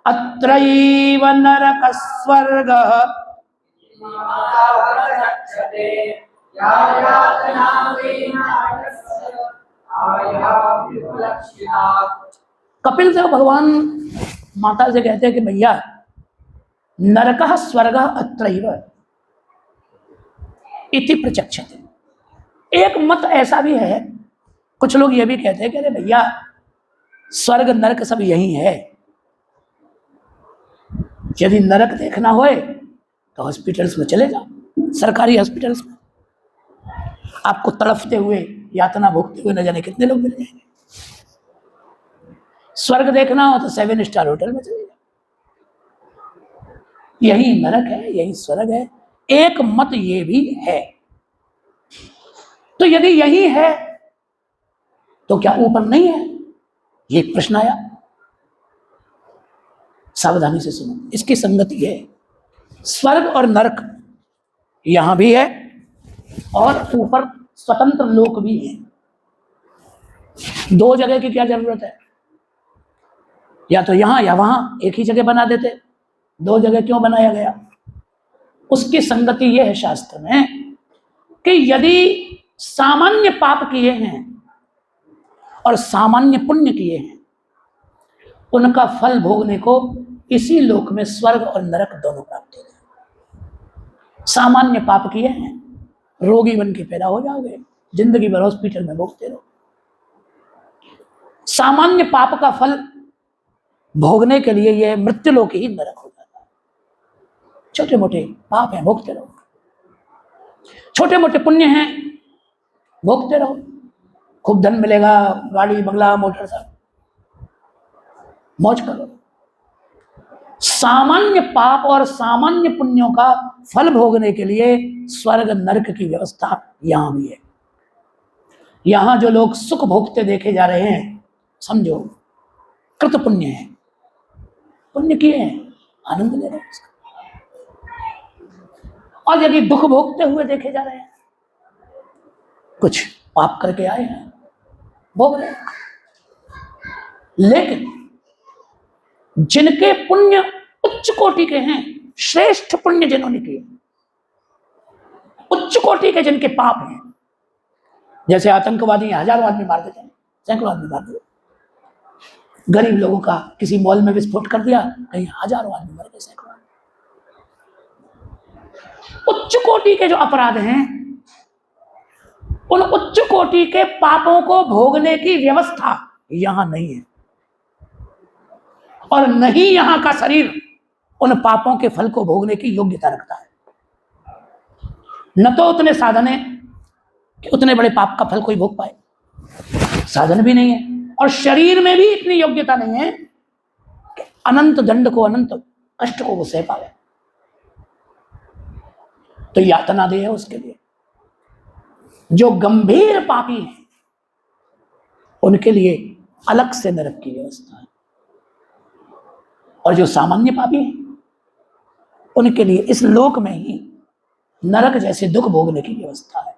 अत्रैव नरकः स्वर्गः कपिल देव भगवान माता से कहते हैं कि भैया नरकः स्वर्गः अत्रैव इति प्रचक्षते। एक मत ऐसा भी है, कुछ लोग ये भी कहते हैं कि अरे भैया स्वर्ग नरक सब यही है, यदि नरक देखना होए तो हॉस्पिटल्स में चले जाओ, सरकारी हॉस्पिटल्स में आपको तड़फते हुए यातना भोगते हुए न जाने कितने लोग मिल जाएंगे। स्वर्ग देखना हो तो 7 स्टार होटल में चले जाओ, यही नरक है यही स्वर्ग है। एक मत ये भी है। तो यदि यही है तो क्या ऊपर नहीं है, ये एक प्रश्न आया। सावधानी से सुनो, इसकी संगति है। स्वर्ग और नरक यहां भी है और ऊपर स्वतंत्र लोक भी है। दो जगह की क्या जरूरत है, या तो यहां या वहां, एक ही जगह बना देते, दो जगह क्यों बनाया गया। उसकी संगति यह है शास्त्र में कि यदि सामान्य पाप किए हैं और सामान्य पुण्य किए हैं, उनका फल भोगने को इसी लोक में स्वर्ग और नरक दोनों प्राप्त होते हैं। सामान्य पाप किए हैं, रोगी बन के पैदा हो जाओगे, जिंदगी भर हॉस्पिटल में भोगते रहो। सामान्य पाप का फल भोगने के लिए यह मृत्युलोक ही नरक हो जाता है। छोटे मोटे पाप हैं, भोगते रहो, छोटे मोटे पुण्य हैं, भोगते रहो, खूब धन मिलेगा, गाड़ी बंगला मोटर सब, मौज करो। सामान्य पाप और सामान्य पुण्यों का फल भोगने के लिए स्वर्ग नरक की व्यवस्था यहां भी है। यहां जो लोग सुख भोगते देखे जा रहे हैं, समझो कृत पुण्य है, पुण्य किए हैं, आनंद ले रहे हैं इसका। और यदि दुख भोगते हुए देखे जा रहे हैं, कुछ पाप करके आए हैं, भोग रहे हैं। लेकिन जिनके पुण्य उच्च कोटि के हैं, श्रेष्ठ पुण्य जिन्होंने किए, उच्च कोटि के जिनके पाप हैं, जैसे आतंकवादी हजारों आदमी मार देते हैं, सैकड़ों आदमी मार देते, गरीब लोगों का किसी मॉल में विस्फोट कर दिया, कहीं हजारों आदमी मर गए, सैकड़ों। उच्च कोटि के जो अपराध हैं, उन उच्च कोटि के पापों को भोगने की व्यवस्था यहां नहीं है, और नहीं यहां का शरीर उन पापों के फल को भोगने की योग्यता रखता है। न तो उतने साधन है कि उतने बड़े पाप का फल कोई भोग पाए, साधन भी नहीं है, और शरीर में भी इतनी योग्यता नहीं है कि अनंत दंड को, अनंत कष्ट को वो सह पाए। तो यातना दे है उसके लिए। जो गंभीर पापी हैं उनके लिए अलग से नरक की व्यवस्था है, और जो सामान्य पापी हैं उनके लिए इस लोक में ही नरक जैसे दुख भोगने की व्यवस्था है।